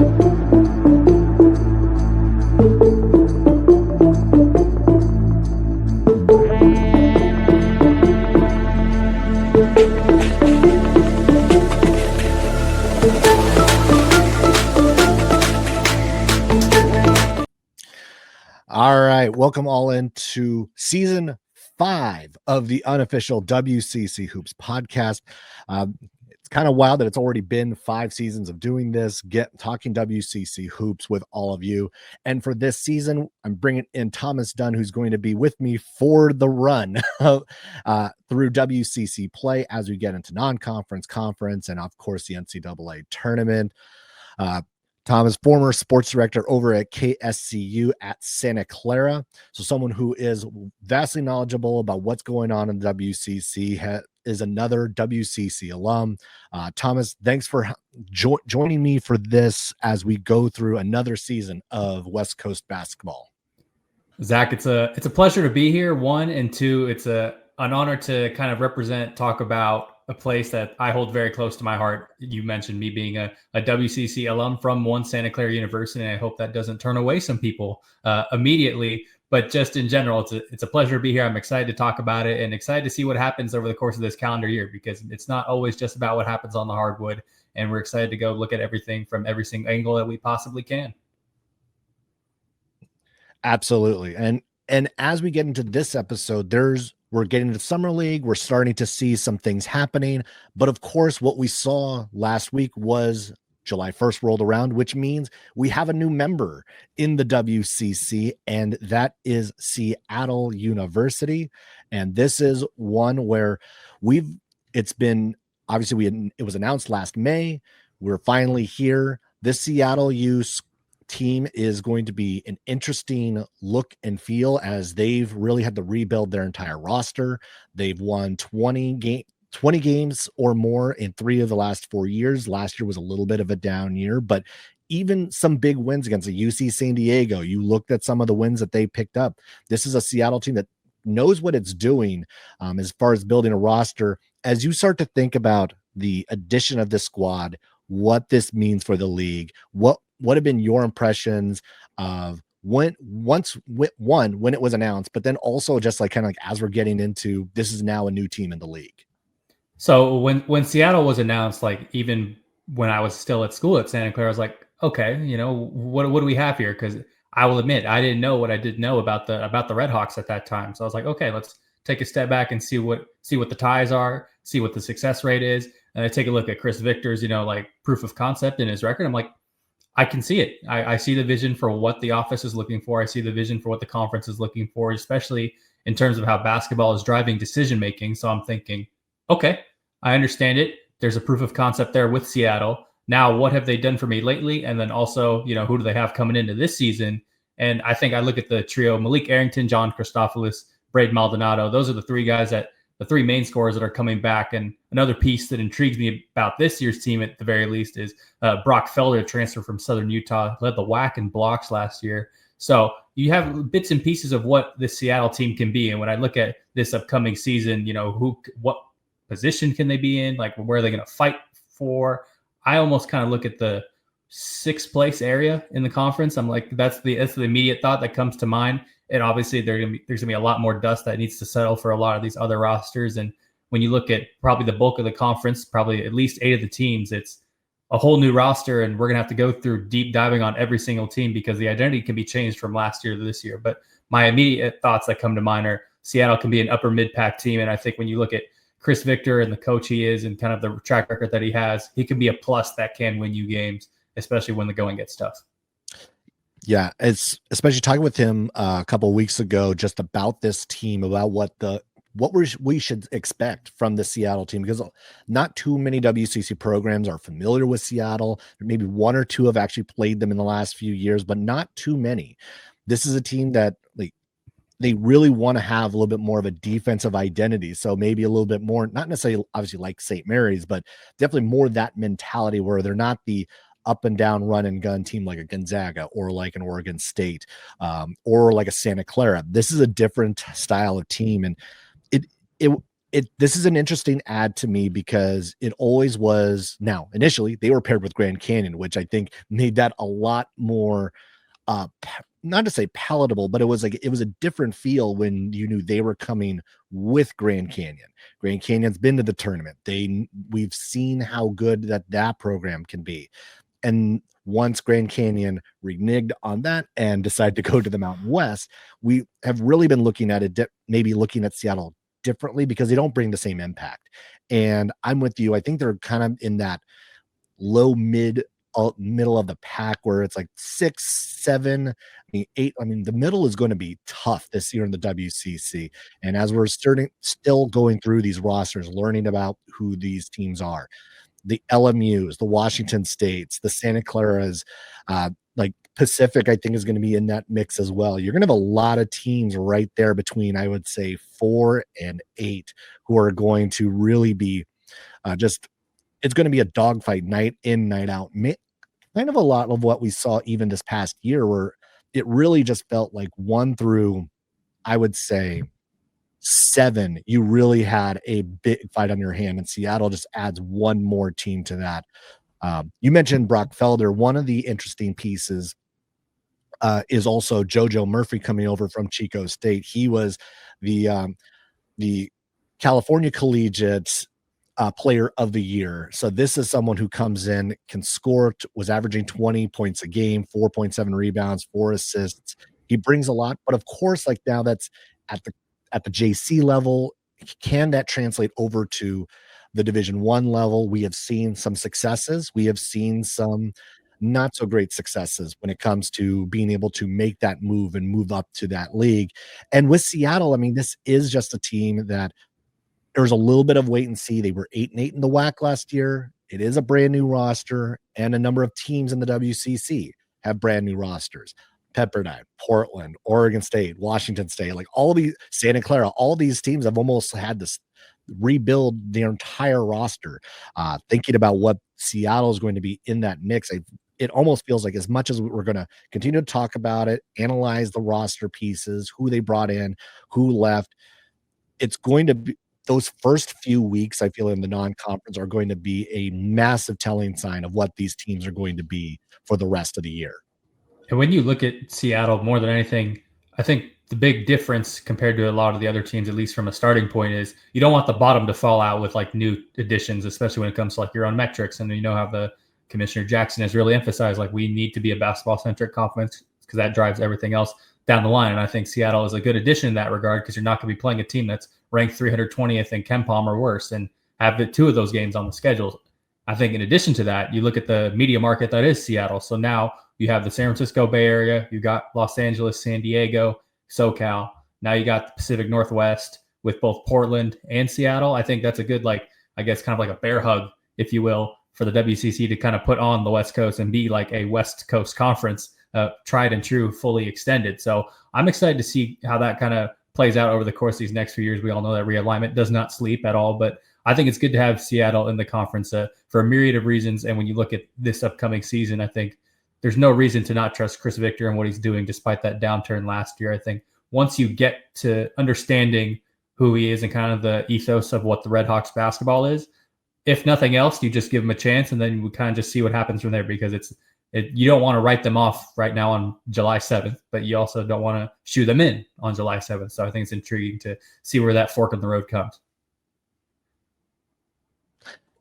All right, welcome all into season 5 of the unofficial WCC Hoops podcast. It's kind of wild that it's already been 5 seasons of doing this, talking WCC Hoops with all of you. And for this season, I'm bringing in Thomas Dunn, who's going to be with me for the run through WCC play as we get into non-conference, conference, and of course the NCAA tournament. Thomas, former sports director over at KSCU at Santa Clara. So someone who is vastly knowledgeable about what's going on in the WCC, is another WCC alum. Thomas, thanks for joining me for this as we go through another season of West Coast basketball. Zach, it's a pleasure to be here. 1, and 2, it's an honor to kind of talk about a place that I hold very close to my heart. You mentioned me being a WCC alum from Santa Clara University, and I hope that doesn't turn away some people immediately. But just in general, it's a pleasure to be here. I'm excited to talk about it and excited to see what happens over the course of this calendar year, because it's not always just about what happens on the hardwood. And we're excited to go look at everything from every single angle that we possibly can. Absolutely. And as we get into this episode, we're getting to Summer League. We're starting to see some things happening. But of course, what we saw last week was July 1st rolled around, which means we have a new member in the WCC, and that is Seattle University. And this is one where it was announced last May. We're finally here. This Seattle U team is going to be an interesting look and feel, as they've really had to rebuild their entire roster. They've won 20 games or more in 3 of the last 4 years. Last year was a little bit of a down year, but even some big wins against the UC San Diego. You looked at some of the wins that they picked up. This is a Seattle team that knows what it's doing as far as building a roster. As you start to think about the addition of this squad, what this means for the league, what have been your impressions of when it was announced, but then also just as we're getting into, this is now a new team in the league? So when Seattle was announced, even when I was still at school at Santa Clara, I was like, okay, what do we have here? Because I will admit, I didn't know what I didn't know about the Redhawks at that time. So I was like, okay, let's take a step back and see what the ties are, see what the success rate is. And I take a look at Chris Victor's, proof of concept in his record. I'm like, I can see it. I see the vision for what the office is looking for. I see the vision for what the conference is looking for, especially in terms of how basketball is driving decision-making. So I'm thinking, okay, I understand it. There's a proof of concept there with Seattle. Now, what have they done for me lately? And then also, who do they have coming into this season? And I think I look at the trio: Malik Arrington, John Christophoulos, Braden Maldonado. Those are the 3 guys the 3 main scorers that are coming back. And another piece that intrigues me about this year's team, at the very least, is Brock Felder, transfer from Southern Utah, led the WAC in blocks last year. So you have bits and pieces of what this Seattle team can be. And when I look at this upcoming season, what position can they be in? Where are they going to fight for? I almost kind of look at the 6th place area in the conference. I'm like, that's the immediate thought that comes to mind. And obviously there's going to be a lot more dust that needs to settle for a lot of these other rosters. And when you look at probably the bulk of the conference, probably at least 8 of the teams, it's a whole new roster. And we're going to have to go through deep diving on every single team, because the identity can be changed from last year to this year. But my immediate thoughts that come to mind are Seattle can be an upper mid-pack team. And I think when you look at Chris Victor and the coach he is and kind of the track record that he has, he can be a plus that can win you games, especially when the going gets tough. Yeah, it's especially talking with him a couple of weeks ago just about this team, about what we should expect from the Seattle team, because not too many WCC programs are familiar with Seattle. Maybe 1 or 2 have actually played them in the last few years, but not too many. This is a team that they really want to have a little bit more of a defensive identity. So maybe a little bit more, not necessarily obviously like St. Mary's, but definitely more that mentality where they're not the up and down run and gun team like a Gonzaga or like an Oregon State or like a Santa Clara. This is a different style of team. And it this is an interesting add to me because it always was. Now, initially, they were paired with Grand Canyon, which I think made that a lot more not to say palatable, but it was a different feel when you knew they were coming with Grand Canyon. Grand Canyon's been to the tournament. We've seen how good that program can be. And once Grand Canyon reneged on that and decided to go to the Mountain West, we have really been looking at it, maybe looking at Seattle differently because they don't bring the same impact. And I'm with you. I think they're kind of in that low middle of the pack where it's like 6, 7, I mean 8. I mean, the middle is going to be tough this year in the WCC. And as we're still going through these rosters, learning about who these teams are, the LMUs, the Washington States, the Santa Claras, like Pacific, I think is going to be in that mix as well. You're going to have a lot of teams right there between, I would say, 4 and 8 who are going to really be it's going to be a dogfight night in, night out. Kind of a lot of what we saw even this past year, where it really just felt like 1 through, I would say, 7, you really had a big fight on your hand, and Seattle just adds one more team to that. You mentioned Brock Felder. One of the interesting pieces is also JoJo Murphy coming over from Chico State. He was the California Collegiate Player of the Year. So this is someone who comes in, can score, was averaging 20 points a game, 4.7 rebounds, 4 assists. He brings a lot, but of course, like now that's at the JC level. Can that translate over to the Division I level? We have seen some successes. We have seen some not so great successes when it comes to being able to make that move and move up to that league. And with Seattle, I mean, this is just a team that there was a little bit of wait and see. They were 8-8 in the WAC last year. It is a brand new roster, and a number of teams in the WCC have brand new rosters. Pepperdine, Portland, Oregon State, Washington State, like all these, Santa Clara, all these teams have almost had this rebuild their entire roster. Thinking about what Seattle is going to be in that mix, it almost feels like, as much as we're going to continue to talk about it, analyze the roster pieces, who they brought in, who left, it's going to be those first few weeks, I feel, in the non-conference are going to be a massive telling sign of what these teams are going to be for the rest of the year. And when you look at Seattle, more than anything, I think the big difference compared to a lot of the other teams, at least from a starting point, is you don't want the bottom to fall out with like new additions, especially when it comes to like your own metrics. And you know how the Commissioner Jackson has really emphasized, like, we need to be a basketball-centric conference because that drives everything else down the line. And I think Seattle is a good addition in that regard, because you're not going to be playing a team that's ranked 320th in KenPom or worse and have 2 of those games on the schedule. I think in addition to that, you look at the media market that is Seattle. So now you have the San Francisco Bay Area, you got Los Angeles, San Diego, SoCal. Now you got the Pacific Northwest with both Portland and Seattle. I think that's a good, like, I guess kind of like a bear hug, if you will, for the WCC to kind of put on the West Coast and be like a West Coast conference, tried and true, fully extended. So I'm excited to see how that kind of plays out over the course of these next few years. We all know that realignment does not sleep at all, but I think it's good to have Seattle in the conference for a myriad of reasons. And when you look at this upcoming season, I think there's no reason to not trust Chris Victor and what he's doing despite that downturn last year. I think once you get to understanding who he is and kind of the ethos of what the Redhawks basketball is, if nothing else, you just give him a chance, and then we kind of just see what happens from there, because you don't want to write them off right now on July 7th, but you also don't want to shoo them in on July 7th. So I think it's intriguing to see where that fork in the road comes.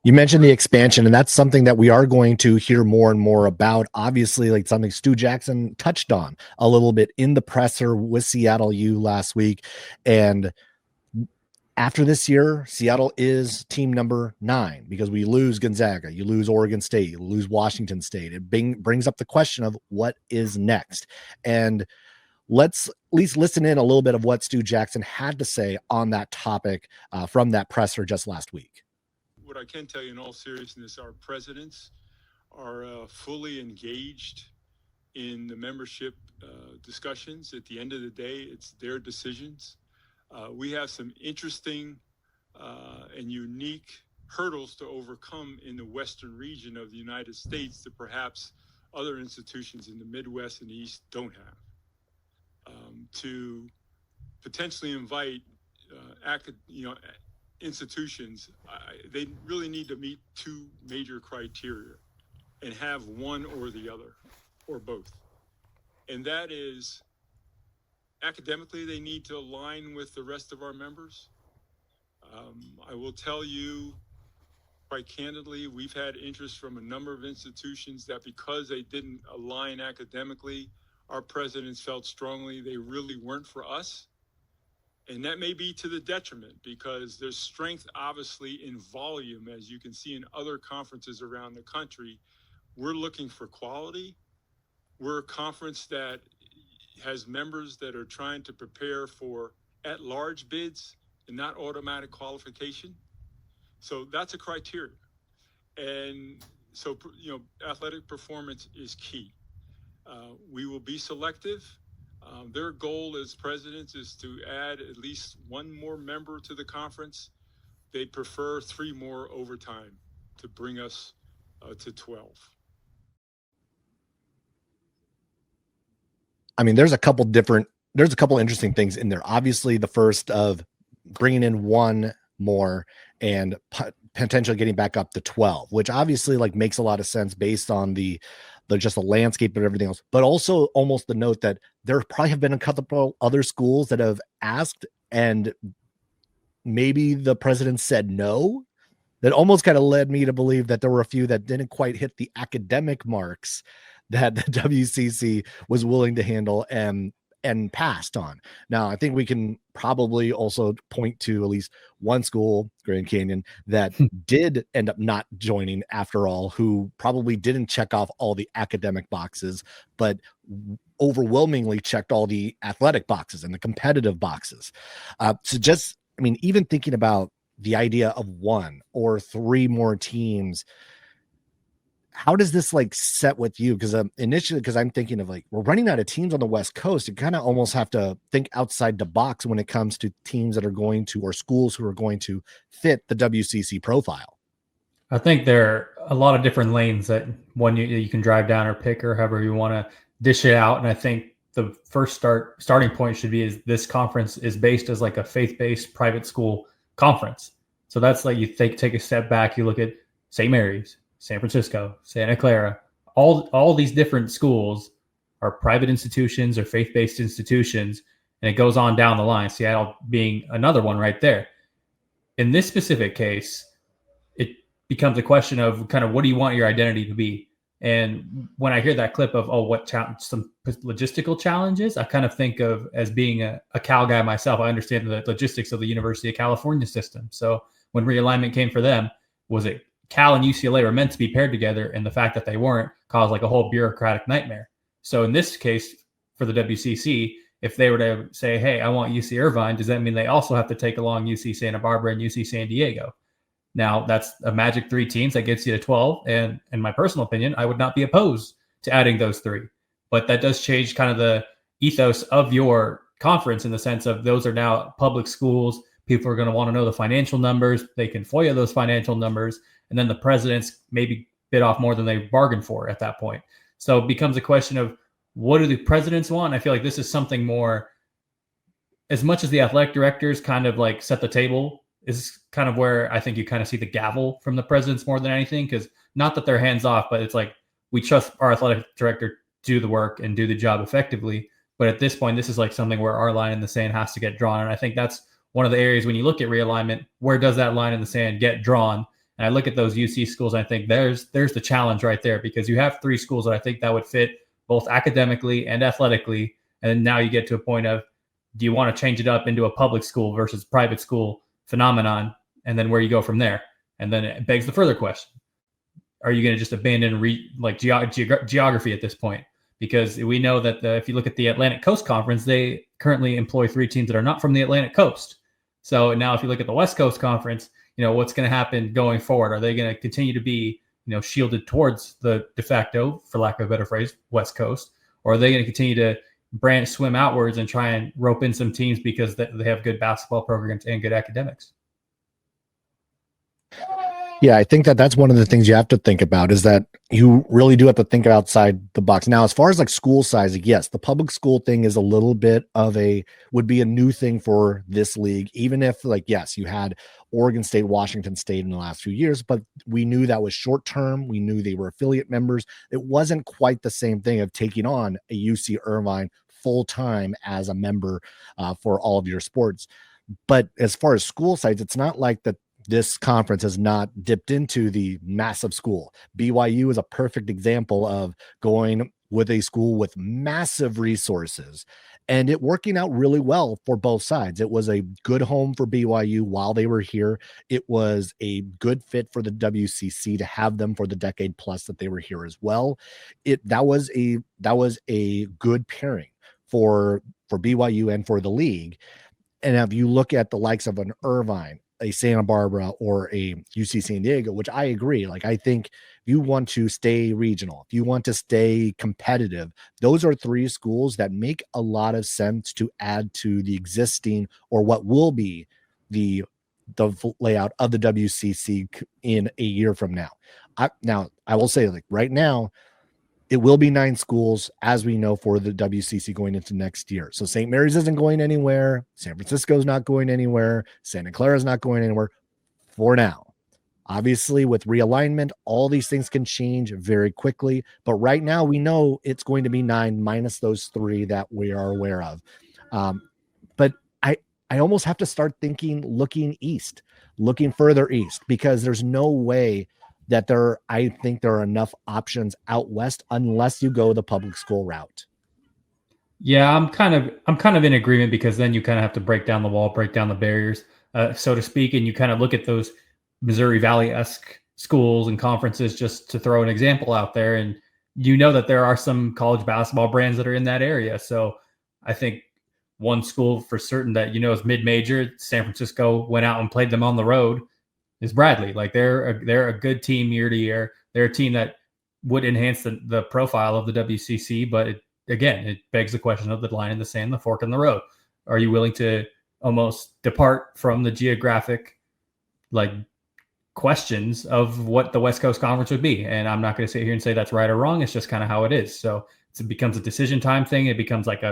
You mentioned the expansion, and that's something that we are going to hear more and more about. Obviously, like something Stu Jackson touched on a little bit in the presser with Seattle U last week. And after this year, Seattle is team number 9, because we lose Gonzaga, you lose Oregon State, you lose Washington State. It brings up the question of what is next. And let's at least listen in a little bit of what Stu Jackson had to say on that topic from that presser just last week. What I can tell you in all seriousness, our presidents are fully engaged in the membership discussions. At the end of the day, it's their decisions. We have some interesting and unique hurdles to overcome in the western region of the United States that perhaps other institutions in the Midwest and the East don't have. To potentially invite institutions, they really need to meet two major criteria and have one or the other or both. And that is, academically, they need to align with the rest of our members. I will tell you quite candidly, we've had interest from a number of institutions that because they didn't align academically, our presidents felt strongly they really weren't for us. And that may be to the detriment, because there's strength obviously in volume, as you can see in other conferences around the country. We're looking for quality. We're a conference that has members that are trying to prepare for at-large bids and not automatic qualification. So that's a criteria. And so, athletic performance is key. We will be selective. Their goal as presidents is to add at least one more member to the conference. They prefer 3 more over time to bring us to 12. I mean, there's a couple interesting things in there. Obviously, the first of bringing in one more and potentially getting back up to 12, which obviously makes a lot of sense based on the just the landscape and everything else, but also almost the note that there probably have been a couple other schools that have asked and maybe the president said no. That almost kind of led me to believe that there were a few that didn't quite hit the academic marks that the WCC was willing to handle and passed on. Now, I think we can probably also point to at least one school, Grand Canyon, that did end up not joining after all, who probably didn't check off all the academic boxes, but overwhelmingly checked all the athletic boxes and the competitive boxes. Even thinking about the idea of 1 or 3 more teams, how does this set with you? Because initially, I'm thinking of we're running out of teams on the West Coast. You kind of almost have to think outside the box when it comes to teams that are going to, or schools who are going to fit the WCC profile. I think there are a lot of different lanes that you can drive down or pick, or however you want to dish it out. And I think the first starting point should be is this conference is based as a faith-based private school conference. So that's you take a step back, you look at St. Mary's, San Francisco, Santa Clara, all these different schools are private institutions or faith-based institutions, and it goes on down the line, Seattle being another one right there. In this specific case, it becomes a question of kind of what do you want your identity to be? And when I hear that clip of, some logistical challenges, I kind of think of as being a Cal guy myself. I understand the logistics of the University of California system. So when realignment came for them, was it Cal and UCLA were meant to be paired together, and the fact that they weren't caused a whole bureaucratic nightmare. So in this case, for the WCC, if they were to say, hey, I want UC Irvine, does that mean they also have to take along UC Santa Barbara and UC San Diego? Now, that's a magic 3 teams that gets you to 12. And in my personal opinion, I would not be opposed to adding those 3. But that does change kind of the ethos of your conference in the sense of those are now public schools. People are going to want to know the financial numbers. They can FOIA those financial numbers. And then the presidents maybe bid off more than they bargained for at that point. So it becomes a question of what do the presidents want? I feel like this is something more, as much as the athletic directors kind of set the table, is kind of where I think you kind of see the gavel from the presidents more than anything. Because not that they're hands off, but it's we trust our athletic director to do the work and do the job effectively. But at this point, this is something where our line in the sand has to get drawn. And I think that's one of the areas when you look at realignment, where does that line in the sand get drawn? And I look at those UC schools, and I think there's the challenge right there, because you have 3 schools that I think that would fit both academically and athletically. And then now you get to a point of, do you want to change it up into a public school versus private school phenomenon? And then where you go from there. And then it begs the further question. Are you going to just abandon geography at this point? Because we know that if you look at the Atlantic Coast Conference, they currently employ 3 teams that are not from the Atlantic Coast. So now if you look at the West Coast Conference, what's going to happen going forward? Are they going to continue to be, shielded towards the de facto, for lack of a better phrase, West Coast? Or are they going to continue to swim outwards and try and rope in some teams because they have good basketball programs and good academics? Yeah, I think that that's one of the things you have to think about, is that you really do have to think outside the box. Now, as far as like school size, yes, the public school thing is a little bit of would be a new thing for this league, even if, like, yes, you had Oregon State, Washington State in the last few years, but we knew that was short term. We knew they were affiliate members. It wasn't quite the same thing of taking on a UC Irvine full time as a member for all of your sports. But as far as school size, it's not like that this conference has not dipped into the massive school. BYU is a perfect example of going with a school with massive resources and it working out really well for both sides. It was a good home for BYU while they were here. It was a good fit for the WCC to have them for the decade plus that they were here as well. That was a good pairing for BYU and for the league. And if you look at the likes of an Irvine, a Santa Barbara, or a UC San Diego, which I agree, like, I think if you want to stay regional, if you want to stay competitive, those are three schools that make a lot of sense to add to the existing, or what will be the layout of the WCC in a year from now. I will say, like, right now, it will be 9 schools, as we know, for the WCC going into next year. So St. Mary's isn't going anywhere. San Francisco's not going anywhere. Santa Clara's not going anywhere for now. Obviously, with realignment, all these things can change very quickly. But right now, we know it's going to be 9 minus those 3 that we are aware of. But I almost have to start looking east, looking further east, because there's no way that I think there are enough options out west unless you go the public school route. Yeah, I'm kind of in agreement, because then you kind of have to break down the wall, break down the barriers, so to speak, and you kind of look at those Missouri Valley-esque schools and conferences, just to throw an example out there, and you know that there are some college basketball brands that are in that area. So I think one school for certain that is mid-major, San Francisco went out and played them on the road, is Bradley. Like, they're a good team year to year. They're a team that would enhance the profile of the WCC, but it begs the question of the line in the sand, the fork in the road. Are you willing to almost depart from the geographic, like, questions of what the West Coast Conference would be? And I'm not going to sit here and say that's right or wrong. It's just kind of how it is. So it becomes a decision time thing. It becomes like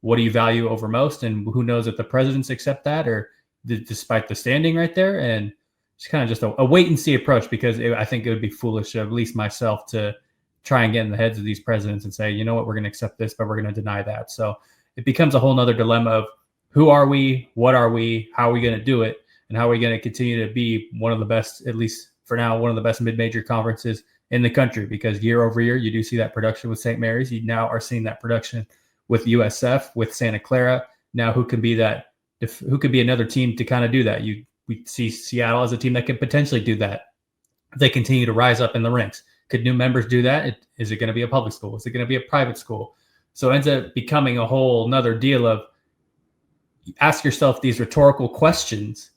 what do you value over most? And who knows if the presidents accept that, or despite the standing right there. And it's kind of just a wait and see approach, because I think it would be foolish, at least myself, to try and get in the heads of these presidents and say, you know what, we're going to accept this, but we're going to deny that. So it becomes a whole nother dilemma of who are we, what are we, how are we going to do it, and how are we going to continue to be one of the best, at least for now, one of the best mid-major conferences in the country. Because year over year, you do see that production with St. Mary's. You now are seeing that production with USF, with Santa Clara. Now, who could be another team to kind of do that? We see Seattle as a team that could potentially do that if they continue to rise up in the ranks. Could new members do that? Is it going to be a public school? Is it going to be a private school? So it ends up becoming a whole nother deal of, ask yourself these rhetorical questions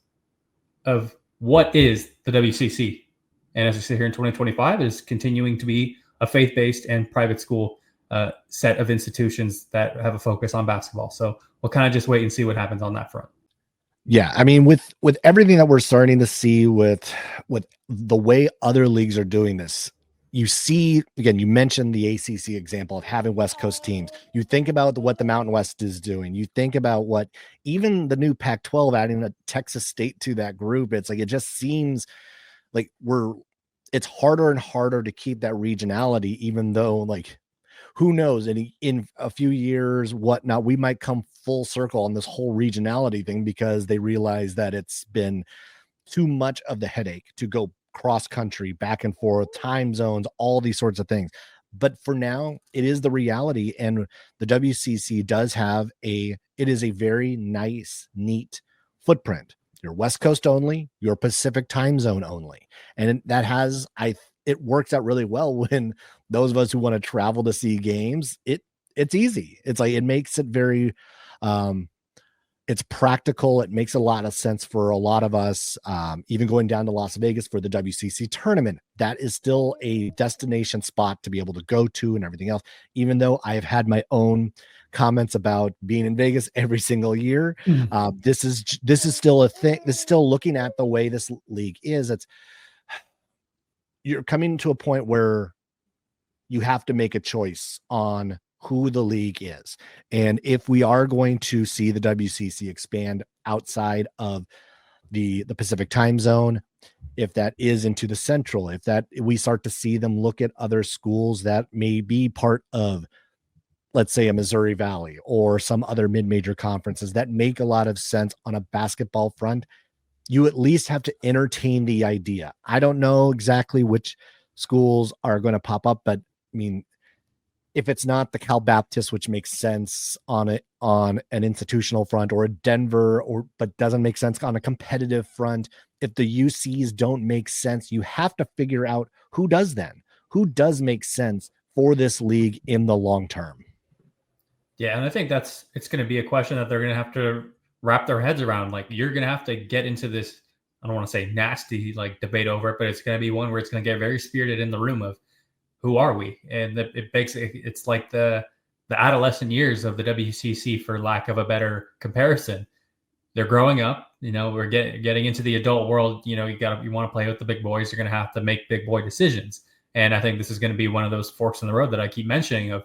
of what is the WCC? And as we sit here in 2025, it is continuing to be a faith-based and private school set of institutions that have a focus on basketball. So we'll kind of just wait and see what happens on that front. Yeah, I mean, with everything that we're starting to see with the way other leagues are doing this, you see, again, you mentioned the ACC example of having West Coast teams. You think about what the Mountain West is doing. You think about what even the new Pac-12 adding a Texas State to that group. It's like, it just seems like it's harder and harder to keep that regionality, even though, like, who knows, in a few years, whatnot, we might come full circle on this whole regionality thing, because they realize that it's been too much of the headache to go cross country, back and forth, time zones, all these sorts of things. But for now, it is the reality. And the WCC does have it is a very nice, neat footprint. You're West Coast only, you're Pacific time zone only. And that has, it works out really well when those of us who want to travel to see games, it's easy. It's like, it makes it very, it's practical. It makes a lot of sense for a lot of us. Even going down to Las Vegas for the WCC tournament, that is still a destination spot to be able to go to and everything else. Even though I have had my own comments about being in Vegas every single year, this is still a thing. This is still, looking at the way this league is, you're coming to a point where you have to make a choice on who the league is. And if we are going to see the WCC expand outside of the Pacific time zone, if that is into the Central, if that we start to see them look at other schools that may be part of, let's say, a Missouri Valley or some other mid-major conferences that make a lot of sense on a basketball front, you at least have to entertain the idea. I don't know exactly which schools are going to pop up, but I mean, if it's not the Cal Baptist, which makes sense on an institutional front, or a Denver, but doesn't make sense on a competitive front, if the UCs don't make sense, you have to figure out who does then. Who does make sense for this league in the long term? Yeah, and I think it's going to be a question that they're going to have to wrap their heads around. Like, you're going to have to get into this, I don't want to say nasty like debate over it, but it's going to be one where it's going to get very spirited in the room of, who are we? And it's like the adolescent years of the WCC, for lack of a better comparison. They're growing up, we're getting into the adult world. You want to play with the big boys. You're going to have to make big boy decisions. And I think this is going to be one of those forks in the road that I keep mentioning of,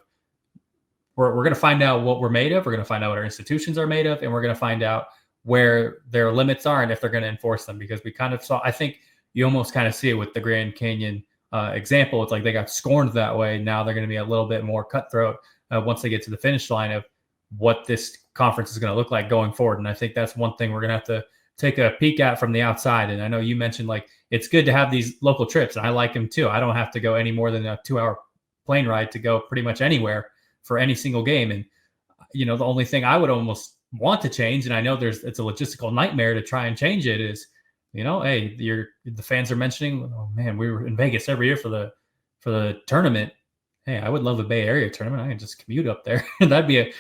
we're going to find out what we're made of. We're going to find out what our institutions are made of, and we're going to find out where their limits are and if they're going to enforce them, because we kind of saw, I think you almost kind of see it with the Grand Canyon example. It's like they got scorned that way. Now they're going to be a little bit more cutthroat once they get to the finish line of what this conference is going to look like going forward. And I think that's one thing we're going to have to take a peek at from the outside. And I know you mentioned, like, it's good to have these local trips, and I like them too. I don't have to go any more than a 2-hour plane ride to go pretty much anywhere for any single game. And, the only thing I would almost want to change, and I know it's a logistical nightmare to try and change it, is, hey, the fans are mentioning, oh man, we were in Vegas every year for the tournament. Hey, I would love a Bay Area tournament. I can just commute up there. that'd be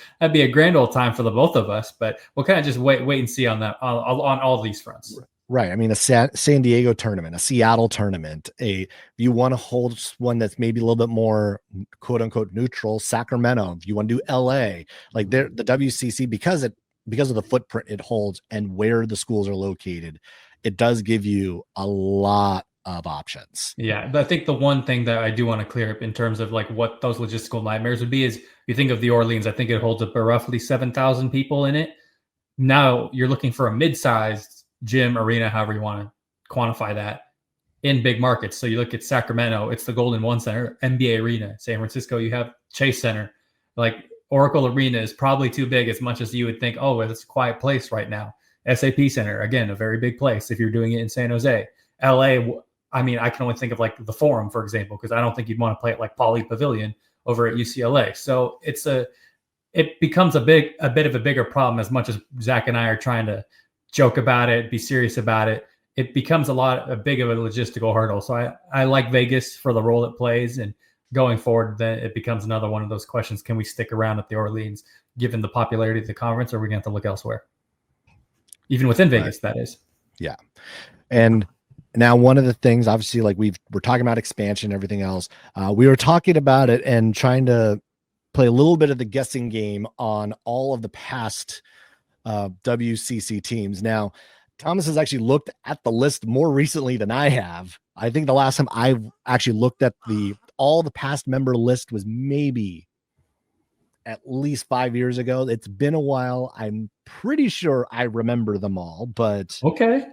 a grand old time for the both of us. But we'll kind of just wait and see on that on all these fronts. Right. I mean, a San Diego tournament, a Seattle tournament, if you want to hold one that's maybe a little bit more quote unquote neutral, Sacramento, if you want to do LA, like the WCC, because of the footprint it holds and where the schools are located, it does give you a lot of options. Yeah. But I think the one thing that I do want to clear up in terms of like what those logistical nightmares would be is, you think of the Orleans, I think it holds up roughly 7,000 people in it. Now you're looking for a mid-sized gym, arena, however you want to quantify that, in big markets. So you look at Sacramento, it's the Golden One Center, NBA Arena. San Francisco, you have Chase Center. Like, Oracle Arena is probably too big, as much as you would think, oh, it's a quiet place right now. SAP Center, again, a very big place if you're doing it in San Jose. LA, I mean, I can only think of like the Forum, for example, because I don't think you'd want to play it like Poly Pavilion over at UCLA. So it becomes a bit of a bigger problem, as much as Zach and I are trying to joke about it, be serious about it. It becomes a big of a logistical hurdle. So I like Vegas for the role it plays, and going forward, then it becomes another one of those questions. Can we stick around at the Orleans given the popularity of the conference, or are we going to have to look elsewhere? Even within Vegas, that is. Yeah. And now, one of the things, obviously, like we're talking about expansion and everything else, we were talking about it and trying to play a little bit of the guessing game on all of the past WCC teams. Now, Thomas has actually looked at the list more recently than I have. I think the last time I've actually looked at all the past member list was maybe at least 5 years ago. It's been a while. I'm pretty sure I remember them all, but okay.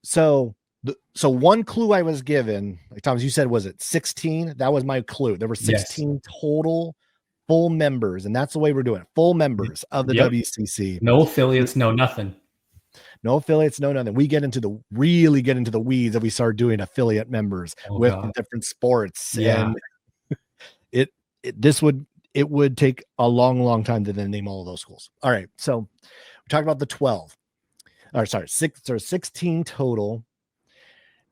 So one clue I was given, like Thomas, you said, was it 16? That was my clue. There were 16 total full members, and that's the way we're doing it. Full members of the WCC. No affiliates, no nothing. No affiliates, no nothing. We really get into the weeds if we start doing affiliate members with different sports. Yeah. And it would take a long time to then name all of those schools. All right. So we talked about the 12. Or sorry, 16 total.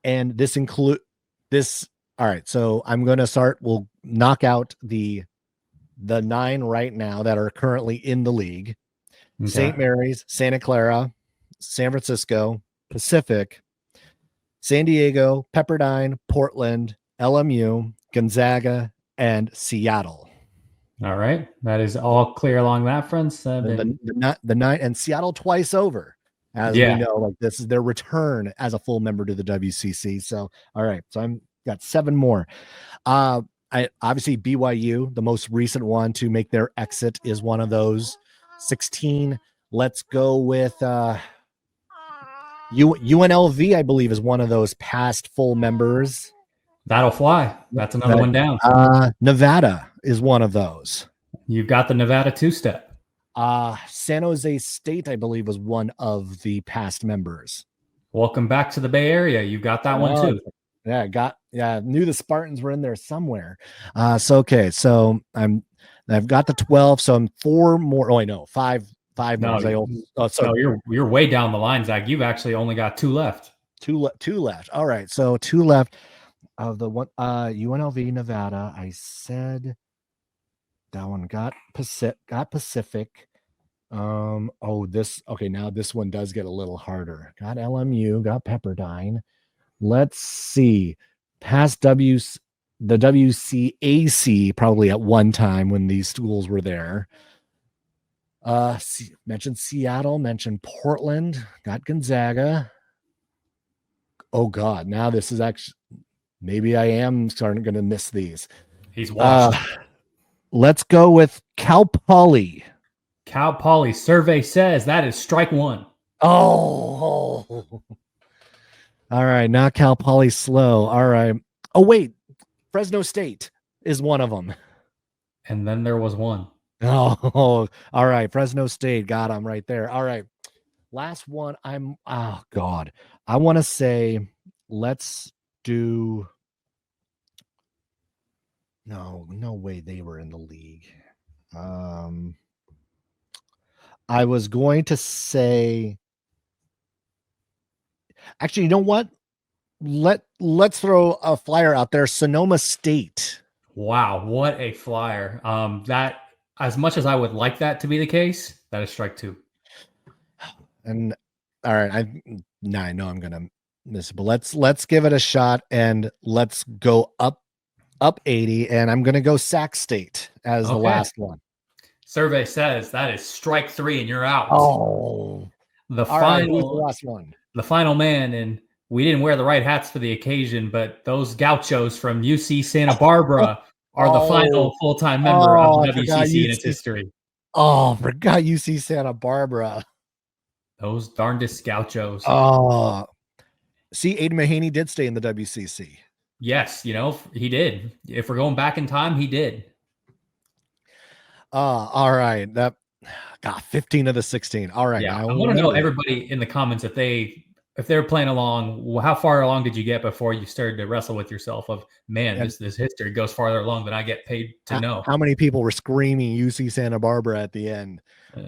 And this include this. All right. So I'm going to start. We'll knock out the 9 right now that are currently in the league. Okay. St. Mary's, Santa Clara, San Francisco, Pacific, San Diego, Pepperdine, Portland, LMU, Gonzaga, and Seattle. All right. That is all clear along that front. The 9 and Seattle twice over. as we know, like this is their return as a full member to the WCC. So, all right. So I'm got 7 more. I obviously BYU, the most recent one to make their exit, is one of those. 16. Let's go with UNLV, I believe, is one of those past full members. That'll fly. That's another one down. Nevada is one of those. You've got the Nevada two-step. San Jose State, I believe, was one of the past members. Welcome back to the Bay Area. You've got that one too. Yeah, knew the Spartans were in there somewhere. So I've got the 12, so I'm 4 more. Oh, I know, 5 members. So you're way down the line, Zach. You've actually only got 2 left. Two left. All right, so 2 left of the one. UNLV Nevada. I said that one got Pacific. Now this one does get a little harder. Got LMU, got Pepperdine. Let's see. Past the WCAC probably at one time when these schools were there. Mentioned Seattle, mentioned Portland, got Gonzaga. Oh God, now this is actually maybe I am starting to miss these. He's watched. Let's go with Cal Poly. Cal Poly survey says that is strike 1. Oh. All right, now Cal Poly slow. All right. Oh wait, Fresno State is one of them. And then there was one. Oh, all right. Fresno State got him right there. All right. Last one. I want to say let's do. No way they were in the league. I was going to say. Actually, you know what? Let's throw a flyer out there. Sonoma State. Wow, what a flyer! That, as much as I would like that to be the case, that is strike 2. And all right, I know I'm gonna miss it, but let's give it a shot and let's go up 80. And I'm gonna go Sac State as the last one. Survey says that is strike 3, and you're out. Oh, the final last one. The final man, and we didn't wear the right hats for the occasion, but those gauchos from UC Santa Barbara are the final full-time member of WCC in its history. Oh, forgot UC Santa Barbara. Those darndest gauchos. Oh, see, Aiden Mahaney did stay in the WCC. Yes, he did. If we're going back in time, he did. All right. That got 15 of the 16. All right. Yeah, I want to know, everybody in the comments, if they're playing along, how far along did you get before you started to wrestle with yourself of, man, this history goes farther along than I get paid to know. How many people were screaming UC Santa Barbara at the end?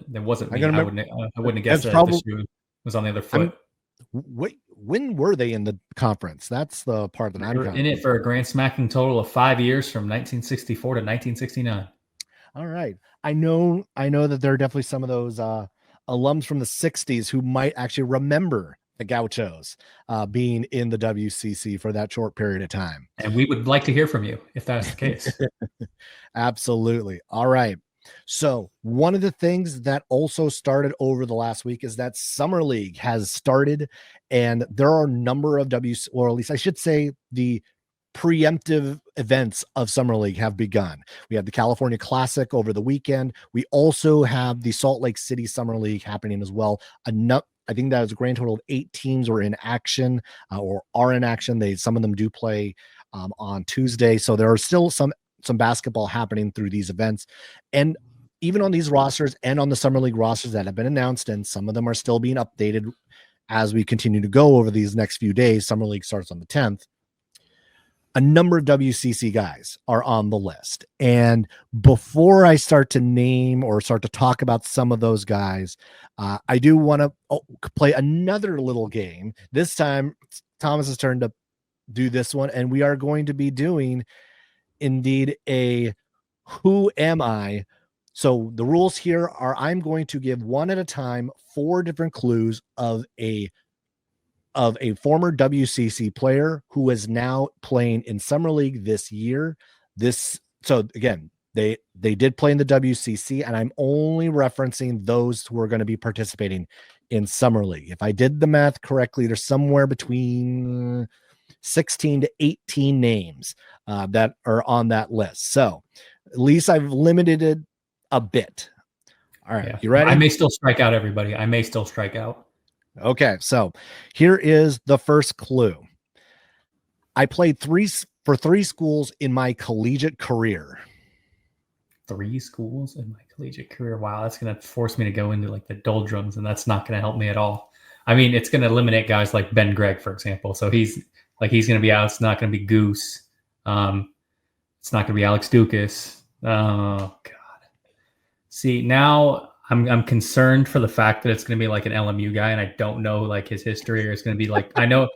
There wasn't me. I wouldn't have guessed that the shoe was on the other foot. When were they in the conference? That's the part that I'm in it for a grand smacking total of 5 years from 1964 to 1969. All right. I know that there are definitely some of those alums from the 60s who might actually remember the Gauchos being in the WCC for that short period of time. And we would like to hear from you if that's the case. Absolutely. All right. So one of the things that also started over the last week is that Summer League has started, and there are a number of or at least I should say the preemptive events of Summer League have begun. We had the California Classic over the weekend. We also have the Salt Lake City Summer League happening as well. I think that was a grand total of 8 teams were in action or are in action. Some of them do play on Tuesday. So there are still some basketball happening through these events. And even on these rosters and on the Summer League rosters that have been announced, and some of them are still being updated as we continue to go over these next few days. Summer League starts on the 10th. A number of WCC guys are on the list. And before I start to name or start to talk about some of those guys, I do want to play another little game. This time, Thomas's turn to do this one. And we are going to be doing, indeed, a Who Am I? So the rules here are I'm going to give one at a time 4 different clues of a former WCC player who is now playing in Summer League this year. So again, they did play in the WCC, and I'm only referencing those who are going to be participating in Summer League. If I did the math correctly, there's somewhere between 16 to 18 names that are on that list. So at least I've limited it a bit. All right, you ready? I may still strike out everybody. I may still strike out. Okay, so here is the first clue. I played for three schools in my collegiate career. 3 schools in my collegiate career. Wow, that's going to force me to go into like the doldrums, and that's not going to help me at all. I mean, it's going to eliminate guys like Ben Gregg, for example. So he's going to be out. It's not going to be Goose. It's not going to be Alex Dukas. Oh God. See, now I'm concerned for the fact that it's going to be like an LMU guy, and I don't know like his history, or it's going to be like I know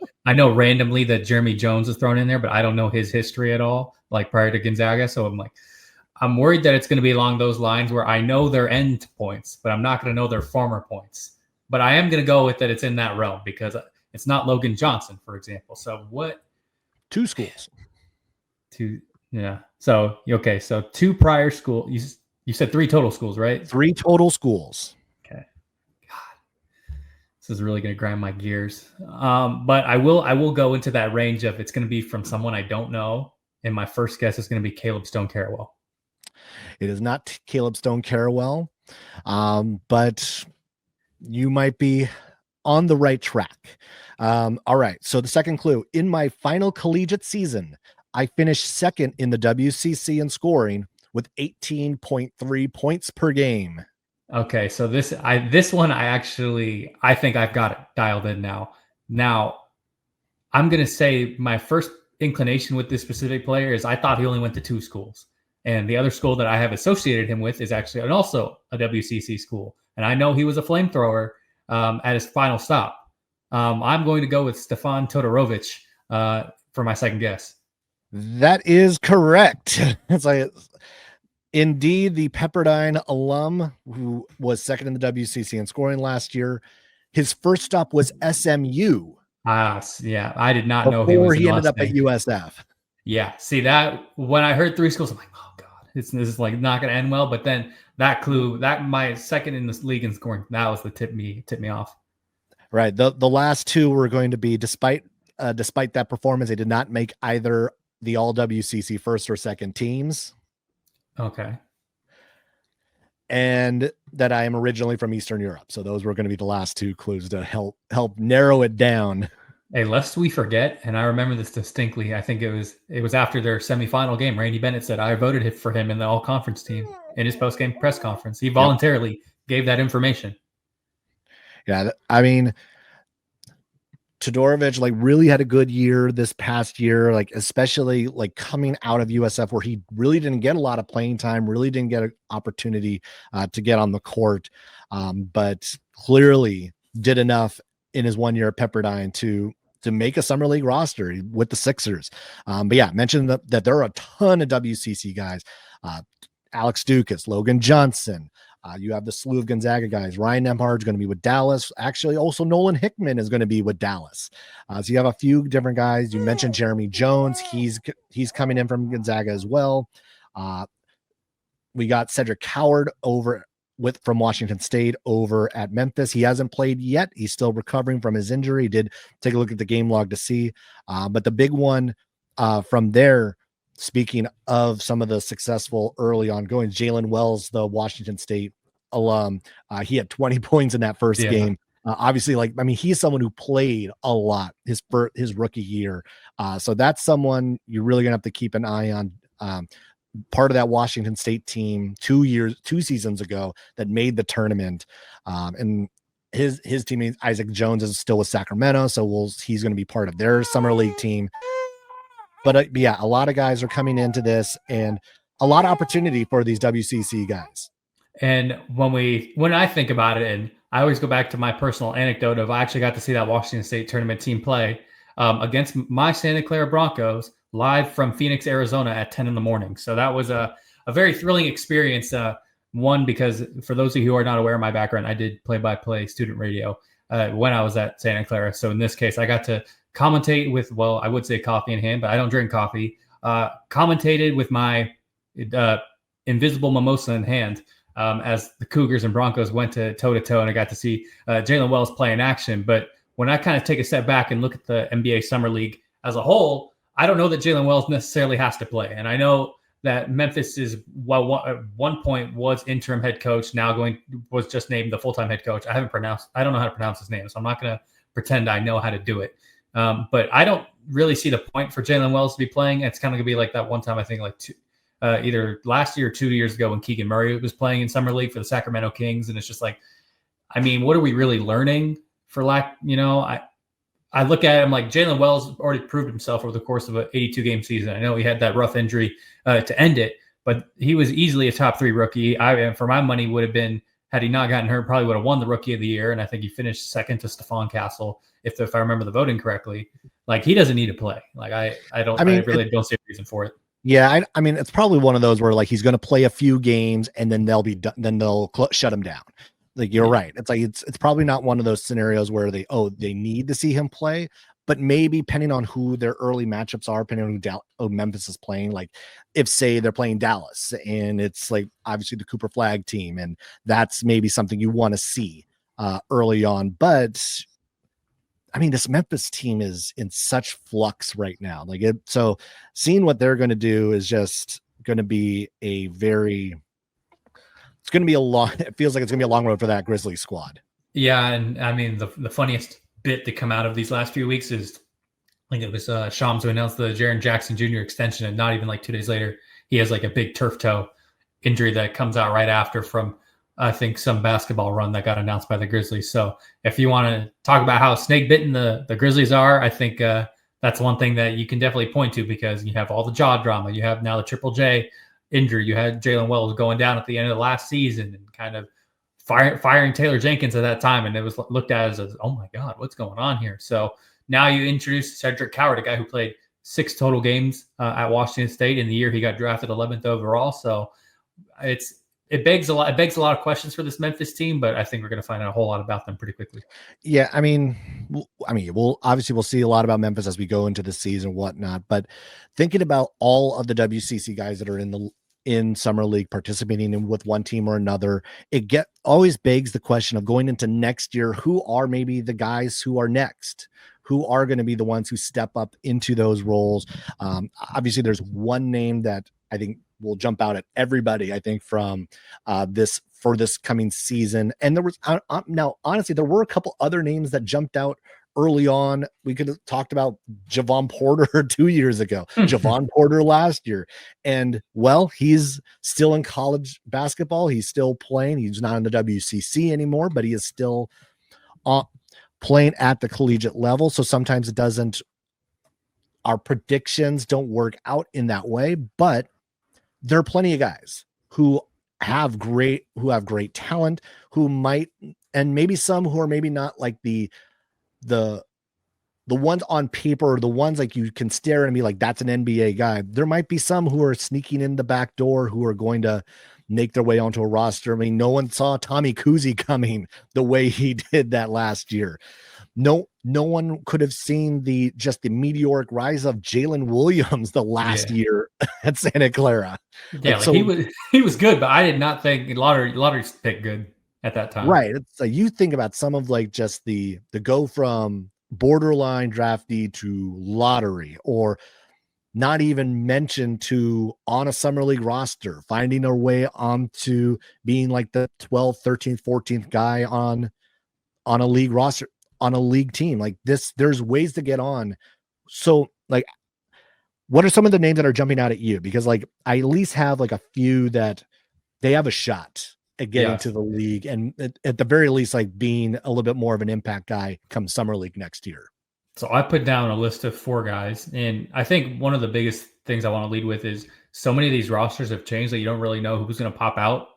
randomly that Jeremy Jones is thrown in there, but I don't know his history at all, like prior to Gonzaga. So I'm worried that it's going to be along those lines where I know their end points, but I'm not going to know their former points. But I am going to go with that it's in that realm because it's not Logan Johnson, for example. So what? 2 schools. 2, yeah. So okay, so 2 prior school. You said 3 total schools, right? 3 total schools. Okay. God, this is really going to grind my gears. But I will go into that range of it's going to be from someone I don't know, and my first guess is going to be Caleb Stone Carrawell. It is not Caleb Stone Carrawell, but you might be on the right track. All right. So the second clue: in my final collegiate season, I finished second in the WCC in scoring with 18.3 points per game. Okay, so this one I think I've got it dialed in now. Now, I'm going to say my first inclination with this specific player is I thought he only went to 2 schools. And the other school that I have associated him with is actually also a WCC school. And I know he was a flamethrower at his final stop. I'm going to go with Stefan Todorovic for my second guess. That is correct. It's like, indeed, the Pepperdine alum who was second in the WCC in scoring last year. His first stop was SMU. Yeah, I did not know he ended up at USF. Yeah, see that when I heard 3 schools, I'm like, oh God, this is like not going to end well. But then that clue, that my second in this league in scoring, that was the tip me off. Right. The last 2 were going to be despite that performance, they did not make either the all WCC first or second teams. Okay. And that I am originally from Eastern Europe. So those were going to be the last 2 clues to help narrow it down. Hey, lest we forget, and I remember this distinctly, I think it was after their semifinal game, Randy Bennett said, I voted for him in the all-conference team in his post-game press conference. He voluntarily gave that information. Yeah, I mean, Todorovic really had a good year this past year, especially coming out of USF where he really didn't get a lot of playing time, really didn't get an opportunity to get on the court, but clearly did enough in his 1 year at Pepperdine to make a summer league roster with the Sixers. But yeah, mentioned that there are a ton of WCC guys, Alex Dukas, Logan Johnson. You have the slew of Gonzaga guys. Ryan Nembhard is going to be with Dallas. Actually, also Nolan Hickman is going to be with Dallas. So you have a few different guys. You mentioned Jeremy Jones. He's coming in from Gonzaga as well. We got Cedric Howard from Washington State over at Memphis. He hasn't played yet. He's still recovering from his injury. He did take a look at the game log to see. But the big one from there, speaking of some of the successful early ongoing, Jalen Wells, the Washington State alum, he had 20 points in that first game. Obviously, he's someone who played a lot his rookie year. So that's someone you're really going to have to keep an eye on. Part of that Washington State team 2 seasons ago that made the tournament. And his teammate, Isaac Jones, is still with Sacramento. So he's going to be part of their summer league team. But yeah, a lot of guys are coming into this and a lot of opportunity for these WCC guys. And when I think about it, and I always go back to my personal anecdote of I actually got to see that Washington State tournament team play against my Santa Clara Broncos live from Phoenix, Arizona at 10 in the morning. So that was a very thrilling experience. One, because for those of you who are not aware of my background, I did play-by-play student radio when I was at Santa Clara. So in this case, I got to commentate with, well, I would say coffee in hand, but I don't drink coffee. Commentated with my invisible mimosa in hand as the Cougars and Broncos went to toe-to-toe, and I got to see Jalen Wells play in action. But when I kind of take a step back and look at the NBA Summer League as a whole, I don't know that Jalen Wells necessarily has to play. And I know that Memphis at one point was interim head coach, was just named the full-time head coach. I don't know how to pronounce his name, so I'm not going to pretend I know how to do it. But I don't really see the point for Jalen Wells to be playing. It's kind of going to be like that one time, I think, either last year or 2 years ago when Keegan Murray was playing in Summer League for the Sacramento Kings. And it's just like, I mean, what are we really learning I look at him like Jalen Wells already proved himself over the course of an 82-game season. I know he had that rough injury to end it, but he was easily a top 3 rookie. For my money, would have been, had he not gotten hurt, probably would have won the Rookie of the Year. And I think he finished second to Stephon Castle, if I remember the voting correctly. Like, he doesn't need to play. Like, I really don't see a reason for it. Yeah, I mean, it's probably one of those where like he's going to play a few games and then they'll shut him down. Like, you're right. It's like it's probably not one of those scenarios where they need to see him play, but maybe depending on who their early matchups are, depending on who Memphis is playing. Like, if say they're playing Dallas and it's like obviously the Cooper Flag team, and that's maybe something you want to see early on. But I mean, this Memphis team is in such flux right now. So seeing what they're going to do is just going to be it feels like it's going to be a long road for that Grizzlies squad. Yeah. And I mean, the funniest bit to come out of these last few weeks is, I think it was Shams who announced the Jaren Jackson Jr. extension, and not even like 2 days later, he has like a big turf toe injury that comes out right after from, I think, some basketball run that got announced by the Grizzlies. So if you want to talk about how snake bitten the Grizzlies are, I think that's one thing that you can definitely point to, because you have all the jaw drama. You have now the Triple J injury. You had Jalen Wells going down at the end of the last season and kind of firing Taylor Jenkins at that time. And it was looked at as, oh my God, what's going on here? So now you introduce Cedric Coward, a guy who played 6 total games at Washington State in the year he got drafted 11th overall. So it begs a lot of questions for this Memphis team, but I think we're going to find out a whole lot about them pretty quickly. Yeah, I mean, we'll see a lot about Memphis as we go into the season and whatnot. But thinking about all of the WCC guys that are in Summer League participating with one team or another, always begs the question of going into next year, who are maybe the guys who are next, who are going to be the ones who step up into those roles. Obviously, there's one name that I think will jump out at everybody, I think, from this coming season. And there was now, honestly, there were a couple other names that jumped out early on. We could have talked about Javon Porter 2 years ago, Javon Porter last year. And well, he's still in college basketball. He's still playing. He's not in the WCC anymore, but he is still playing at the collegiate level. So sometimes our predictions don't work out in that way, but there are plenty of guys who have great talent, who might, and maybe some who are maybe not like the ones on paper, or the ones like you can stare at and be like, that's an NBA guy. There might be some who are sneaking in the back door who are going to make their way onto a roster. I mean, no one saw Tommy Kuzi coming the way he did that last year. No one could have seen the meteoric rise of Jalen Williams the last year at Santa Clara. Yeah, he was good, but I did not think lottery pick good at that time. Right. It's like, you think about some of like just the go from borderline draftee to lottery, or not even mentioned to on a Summer League roster, finding their way onto being like the 12th, 13th, 14th guy on a league roster, on a league team like this. There's ways to get on. So like, what are some of the names that are jumping out at you? Because like, I at least have like a few that they have a shot at getting to the league, and at the very least, like being a little bit more of an impact guy come Summer League next year. So I put down a list of 4 guys, and I think one of the biggest things I want to lead with is so many of these rosters have changed that you don't really know who's going to pop out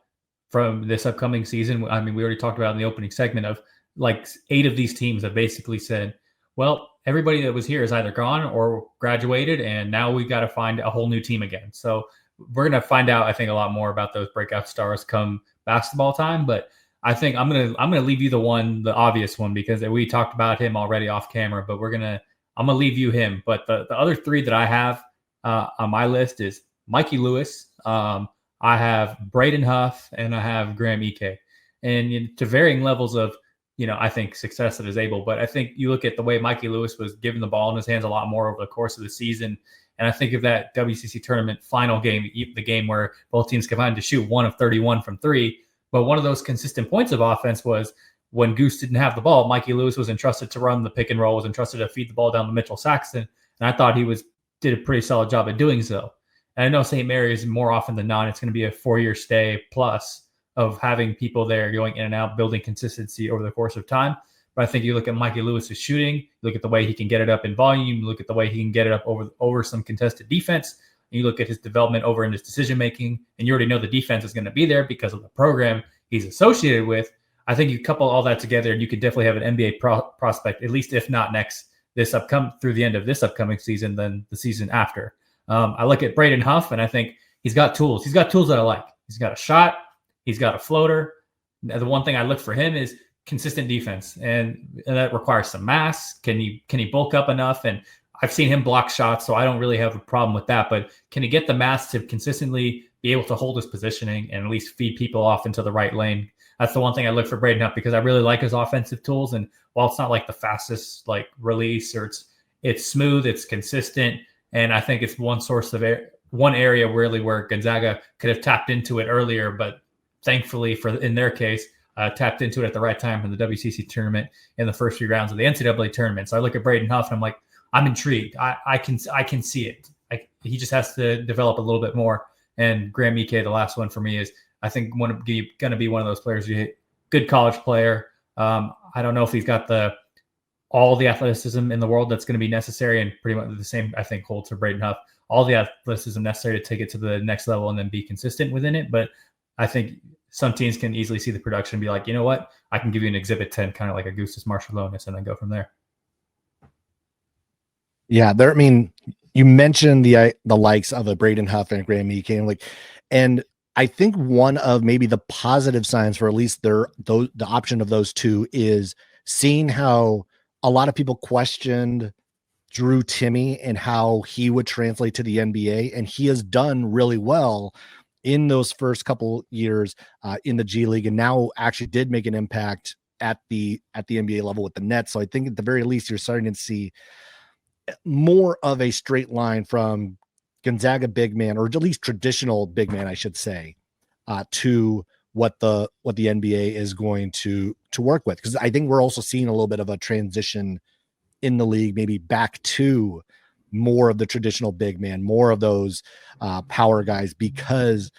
from this upcoming season. I mean, we already talked about in the opening segment of like 8 of these teams have basically said, well, everybody that was here is either gone or graduated, and now we've got to find a whole new team again. So we're going to find out, I think, a lot more about those breakout stars come basketball time. But I think I'm gonna leave you the obvious one, because we talked about him already off camera. But I'm gonna leave you him. But the other 3 that I have on my list is Mikey Lewis. I have Braden Huff and I have Graham Ike, and to varying levels of, I think success that is able. But I think you look at the way Mikey Lewis was given the ball in his hands a lot more over the course of the season. And I think of that WCC tournament final game, the game where both teams combined to shoot 1 of 31 from 3. But one of those consistent points of offense was when Goose didn't have the ball, Mikey Lewis was entrusted to run the pick and roll, was entrusted to feed the ball down to Mitchell Saxton. And I thought he did a pretty solid job at doing so. And I know St. Mary's, more often than not, it's going to be a 4-year stay plus of having people there going in and out, building consistency over the course of time. But I think you look at Mikey Lewis's shooting, you look at the way he can get it up in volume, you look at the way he can get it up over some contested defense, and you look at his development over in his decision-making, and you already know the defense is going to be there because of the program he's associated with. I think you couple all that together, and you could definitely have an NBA prospect, at least if not through the end of this upcoming season, then the season after. I look at Braden Huff, and I think he's got tools. He's got tools that I like. He's got a shot. He's got a floater. The one thing I look for him is consistent defense, and that requires some mass. Can he bulk up enough? And I've seen him block shots, so I don't really have a problem with that. But can he get the mass to consistently be able to hold his positioning and at least feed people off into the right lane? That's the one thing I look for Braden Huff, because I really like his offensive tools. And while it's not like the fastest release, or it's smooth, it's consistent, and I think it's one area really where Gonzaga could have tapped into it earlier, but thankfully in their case, tapped into it at the right time in the WCC tournament in the first 3 rounds of the NCAA tournament. So I look at Braden Huff and I'm like, I'm intrigued. I can see it. He just has to develop a little bit more. And Graham Ike, the last one for me, is I think going to be one of those players. Good college player. I don't know if he's got all the athleticism in the world that's going to be necessary, and pretty much the same I think holds for Braden Huff. All the athleticism necessary to take it to the next level and then be consistent within it. But I think some teams can easily see the production and be like, you know what, I can give you an Exhibit 10, kind of like Augustus Marshallonis, and then go from there. Yeah, you mentioned the likes of a Braden Huff and Graham Ike, and I think one of maybe the positive signs for at least the option of those two is seeing how a lot of people questioned Drew Timme and how he would translate to the NBA, and he has done really well in those first couple years in the G League, and now actually did make an impact at the NBA level with the Nets. So I think at the very least you're starting to see more of a straight line from Gonzaga big man, or at least traditional big man, I should say, to what the NBA is going to work with. Because I think we're also seeing a little bit of a transition in the league, maybe back to more of the traditional big man, more of those power guys, because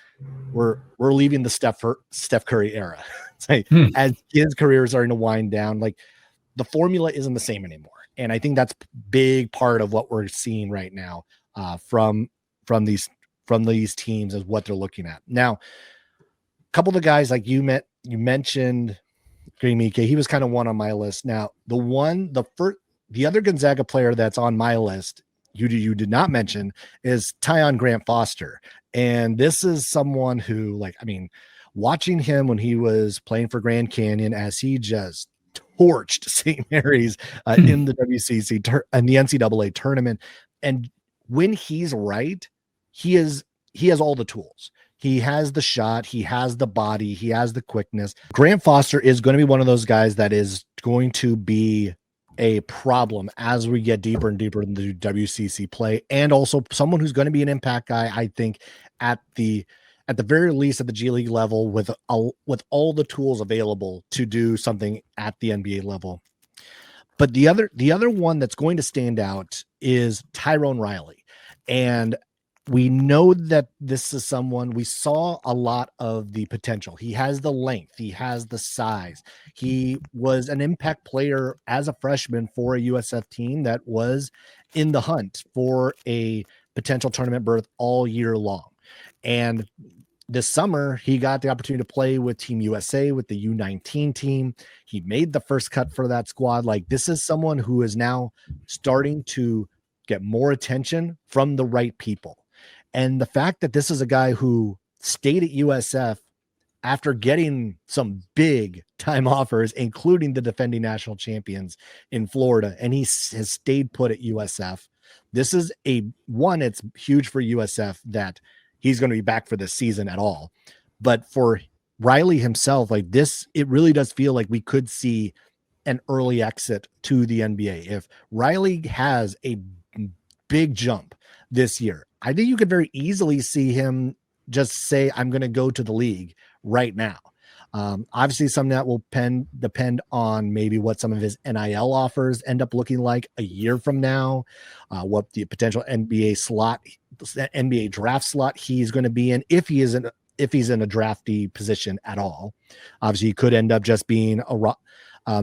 we're leaving the Steph Curry era. As his career is starting to wind down, the formula isn't the same anymore. And I think that's big part of what we're seeing right now from these teams, is what they're looking at. Now, a couple of the guys like you mentioned, Graham Ike, he was kind of one on my list. Now, the other Gonzaga player that's on my list you did not mention is Tyon Grant Foster. And this is someone who, watching him when he was playing for Grand Canyon, as he just torched St. Mary's in the WCC and the NCAA tournament. And when he's right, he has all the tools. He has the shot, he has the body, he has the quickness. Grant Foster is going to be one of those guys that is going to be a problem as we get deeper and deeper into WCC play, and also someone who's going to be an impact guy, I think, at the very least at the G League level, with all the tools available to do something at the NBA level. But the other one that's going to stand out is Tyrone Riley. And we know that this is someone, we saw a lot of the potential. He has the length, he has the size. He was an impact player as a freshman for a USF team that was in the hunt for a potential tournament berth all year long. And this summer, he got the opportunity to play with Team USA, with the U19 team. He made the first cut for that squad. This is someone who is now starting to get more attention from the right people. And the fact that this is a guy who stayed at USF after getting some big time offers, including the defending national champions in Florida, and he has stayed put at USF. This is it's huge for USF that he's going to be back for this season at all. But for Riley himself, like this, it really does feel like we could see an early exit to the NBA. If Riley has a big jump this year, I think you could very easily see him just say, I'm going to go to the league right now. Obviously, some of that will depend on maybe what some of his NIL offers end up looking like a year from now, what the potential NBA draft slot he's going to be in, if he's in a drafty position at all. Obviously, he could end up just being a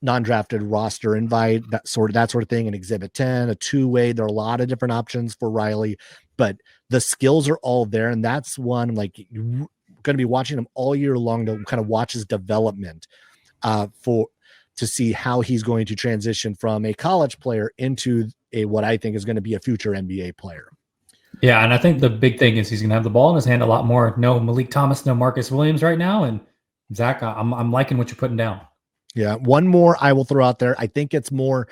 non-drafted roster invite, that sort of thing, an exhibit 10, a two-way. There are a lot of different options for Riley, but the skills are all there. And that's one, like, you're going to be watching him all year long to kind of watch his development to see how he's going to transition from a college player into what I think is going to be a future NBA player. Yeah, and I think the big thing is he's going to have the ball in his hand a lot more. No Malik Thomas, no Marcus Williams right now. And Zach, I'm liking what you're putting down. Yeah, one more I will throw out there. I think it's more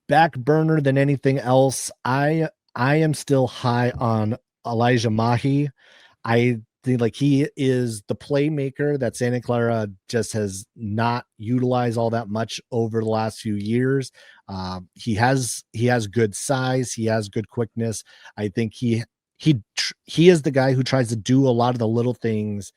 back burner than anything else. I am still high on Elijah Mahi. I think like he is the playmaker that Santa Clara just has not utilized all that much over the last few years. He has good size. He has good quickness. I think he is the guy who tries to do a lot of the little things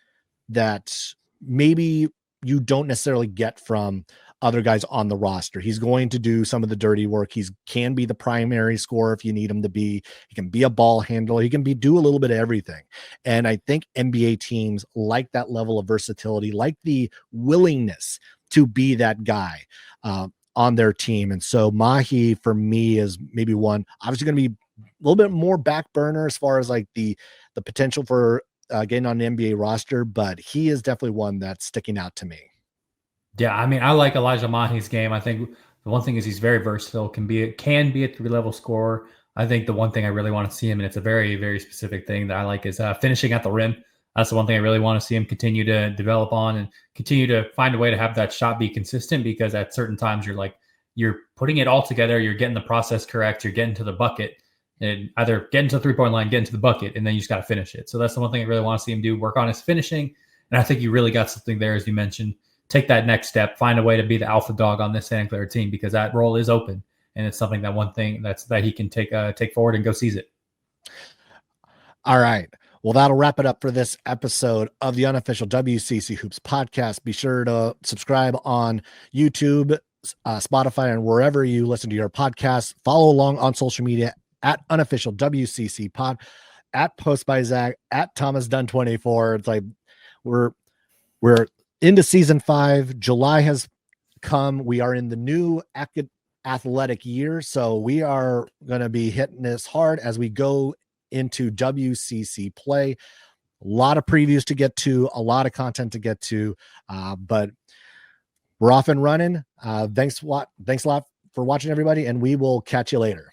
that maybe you don't necessarily get from other guys on the roster. He's going to do some of the dirty work. He can be the primary scorer if you need him to be. He can be a ball handler. He can do a little bit of everything. And I think NBA teams like that level of versatility, like the willingness to be that guy on their team. And so Mahi for me is maybe one, obviously going to be a little bit more back burner as far as like the potential for getting on an NBA roster, but he is definitely one that's sticking out to me. Yeah, I mean, I like Elijah Mahi's game. I think the one thing is he's very versatile, can be a 3-level scorer. I think the one thing I really want to see him, and it's a very, very specific thing that I like, is finishing at the rim. That's the one thing I really want to see him continue to develop on and continue to find a way to have that shot be consistent, because at certain times you're putting it all together, you're getting the process correct, you're getting to the bucket, and either get into the three-point line, get into the bucket, and then you just got to finish it. So that's the one thing I really want to see him do, work on his finishing. And I think you really got something there, as you mentioned. Take that next step, find a way to be the alpha dog on this Santa Clara team, because that role is open, and it's something that he can take forward and go seize it. All right. Well, that'll wrap it up for this episode of the unofficial WCC Hoops podcast. Be sure to subscribe on YouTube, Spotify, and wherever you listen to your podcasts. Follow along on social media at unofficial WCC pod, at Post by Zach, at Thomas Dunn 24. It's like we're into season 5. July has come. We are in the new athletic year, so we are going to be hitting this hard as we go into WCC play. A lot of previews to get to, a lot of content to get to, but we're off and running. Thanks a lot for watching, everybody, and we will catch you later.